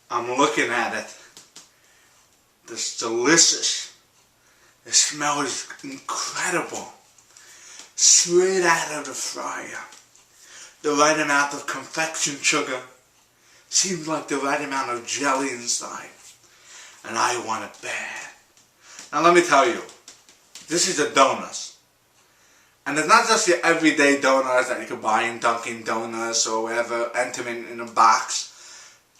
I'm looking at it. It's delicious. The smell is incredible. Straight out of the fryer. The right amount of confection sugar. Seems like the right amount of jelly inside. And I want it bad. Now let me tell you, this is a donut. And it's not just your everyday donuts that you can buy in Dunkin' Donuts or wherever, enter in a box.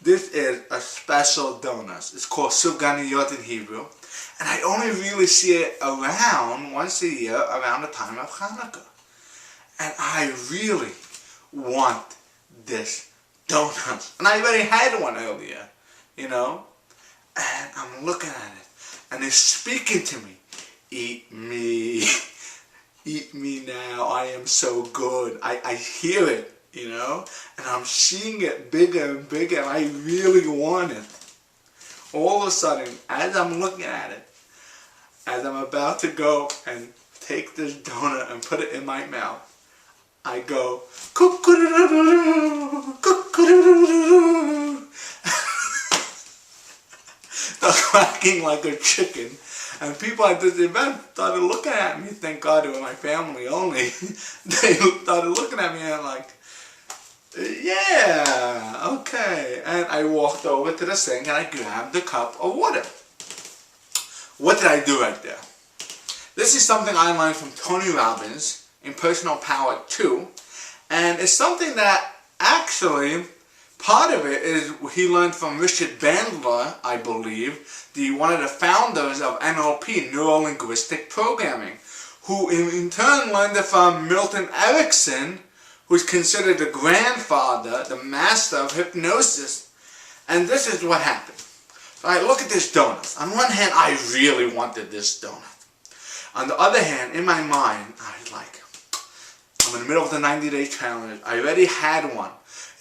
This is a special donut. It's called Suganiyot in Hebrew. And I only really see it around once a year around the time of Chanukah. And I really want this donut. And I already had one earlier, you know. And I'm looking at it. And it's speaking to me. Eat me. Eat me now. I am so good. I hear it, you know. And I'm seeing it bigger and bigger. And I really want it. All of a sudden, as I'm looking at it, as I'm about to go and take this donut and put it in my mouth, I go, cook-a-doo-doo-doo, cook-a-doo-doo-doo. Start quacking like a chicken. And people at this event started looking at me, thank God it was my family only. They started looking at me and like, yeah, okay. And I walked over to the sink and I grabbed a cup of water. What did I do right there? This is something I learned from Tony Robbins in Personal Power 2. And it's something that actually, part of it is he learned from Richard Bandler, I believe, one of the founders of NLP, Neuro-Linguistic Programming, who in turn learned it from Milton Erickson, who's considered the grandfather, the master of hypnosis. And this is what happened. So I look at this donut. On one hand, I really wanted this donut. On the other hand, in my mind, I was like, I'm in the middle of the 90-day challenge. I already had one.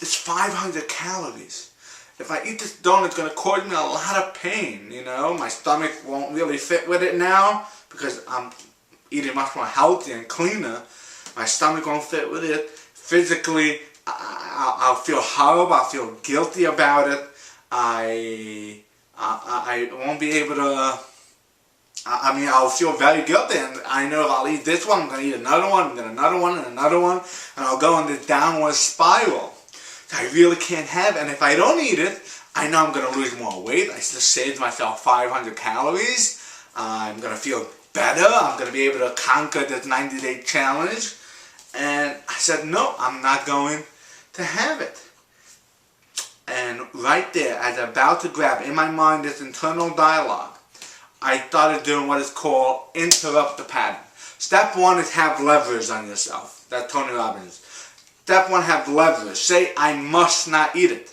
It's 500 calories. If I eat this donut, it's going to cause me a lot of pain, you know. My stomach won't really fit with it now because I'm eating much more healthy and cleaner. My stomach won't fit with it. Physically, I'll feel horrible. I'll feel guilty about it. I won't be able to... I'll feel very guilty, and I know if I'll eat this one, I'm going to eat another one, and then another one, and another one, and I'll go in this downward spiral. I really can't have it, and if I don't eat it, I know I'm going to lose more weight. I just saved myself 500 calories. I'm going to feel better. I'm going to be able to conquer this 90-day challenge. And I said, no, I'm not going to have it. And right there, as I'm about to grab it, in my mind, this internal dialogue, I started doing what is called interrupt the pattern. Step one is have leverage on yourself. That's Tony Robbins. Step one, have leverage. Say, I must not eat it.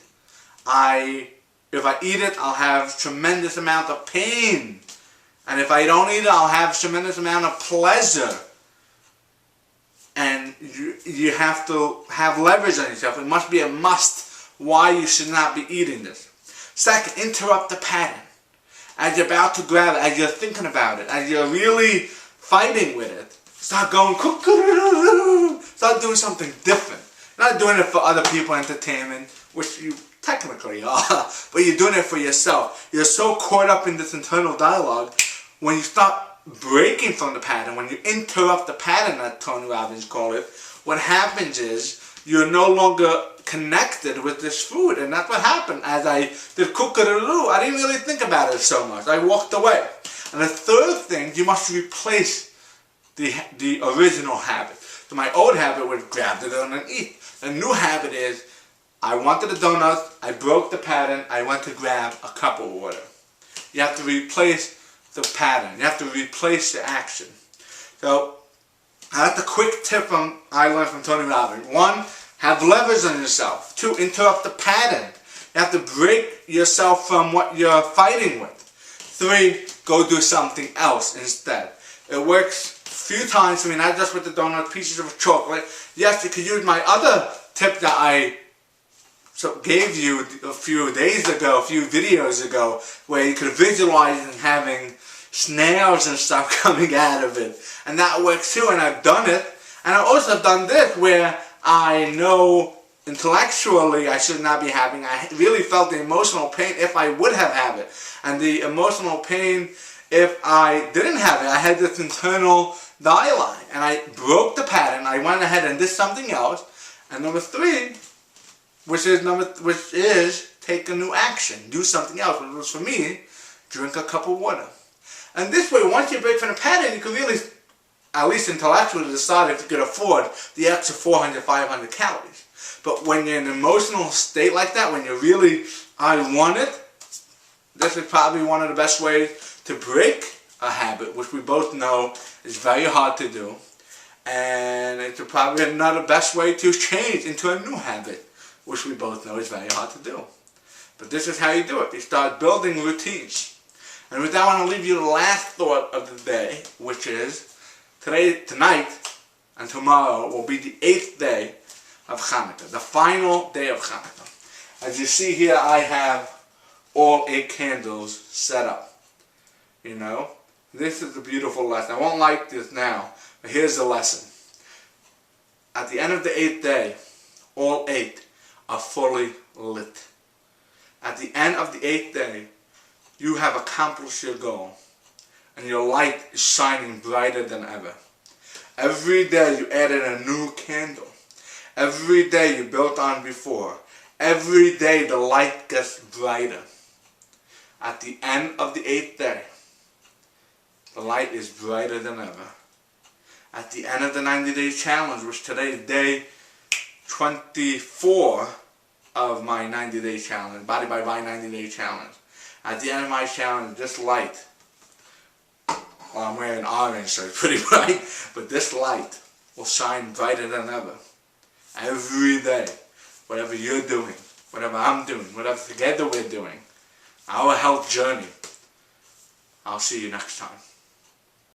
If I eat it, I'll have tremendous amount of pain. And if I don't eat it, I'll have tremendous amount of pleasure. And you have to have leverage on yourself. It must be a must why you should not be eating this. Second, interrupt the pattern. As you're about to grab it, as you're thinking about it, as you're really fighting with it, start going, start doing something different. You're not doing it for other people entertainment, which you technically are, but you're doing it for yourself. You're so caught up in this internal dialogue, when you start breaking from the pattern, when you interrupt the pattern, as Tony Robbins called it, what happens is you're no longer connected with this food. And that's what happened. As I did cook-a-doo, I didn't really think about it so much. I walked away. And the third thing, you must replace the original habit. So my old habit was grab the donut and eat. The new habit is, I wanted a donut, I broke the pattern, I went to grab a cup of water. You have to replace the pattern. You have to replace the action. So, that's a quick tip I learned from Tony Robbins. 1, have leverage on yourself. 2, interrupt the pattern. You have to break yourself from what you're fighting with. 3, go do something else instead. It works a few times for me, not just with the donut, pieces of chocolate. Yes, you could use my other tip that I gave you a few days ago, a few videos ago, where you could visualize having snails and stuff coming out of it. And that works too, and I've done it. And I've also done this where I know intellectually I should not be having. I really felt the emotional pain if I would have had it. And the emotional pain if I didn't have it. I had this internal dialogue. And I broke the pattern. I went ahead and did something else. And number 3, which is take a new action. Do something else. Which was for me, drink a cup of water. And this way, once you break from the pattern, you can really, at least intellectually, decide if you could afford the extra 400, 500 calories. But when you're in an emotional state like that, when you're really, I want it, this is probably one of the best ways to break a habit, which we both know is very hard to do. And it's probably another best way to change into a new habit, which we both know is very hard to do. But this is how you do it. You start building routines. And with that, I want to leave you the last thought of the day, which is tonight and tomorrow will be the 8th day of Chanukah, the final day of Chanukah. As you see here, I have all 8 candles set up. You know, this is a beautiful lesson. I won't like this now, but here's the lesson. At the end of the 8th day, all 8 are fully lit. At the end of the 8th day, you have accomplished your goal, and your light is shining brighter than ever. Every day you added a new candle. Every day you built on before. Every day the light gets brighter. At the end of the 8th day, the light is brighter than ever. At the end of the 90-day challenge, which today is day 24 of my 90-day challenge, Body by Body 90-day challenge. At the end of my challenge, this light, well, I'm wearing orange, so it's pretty bright, but this light will shine brighter than ever. Every day, whatever you're doing, whatever I'm doing, whatever together we're doing, our health journey. I'll see you next time.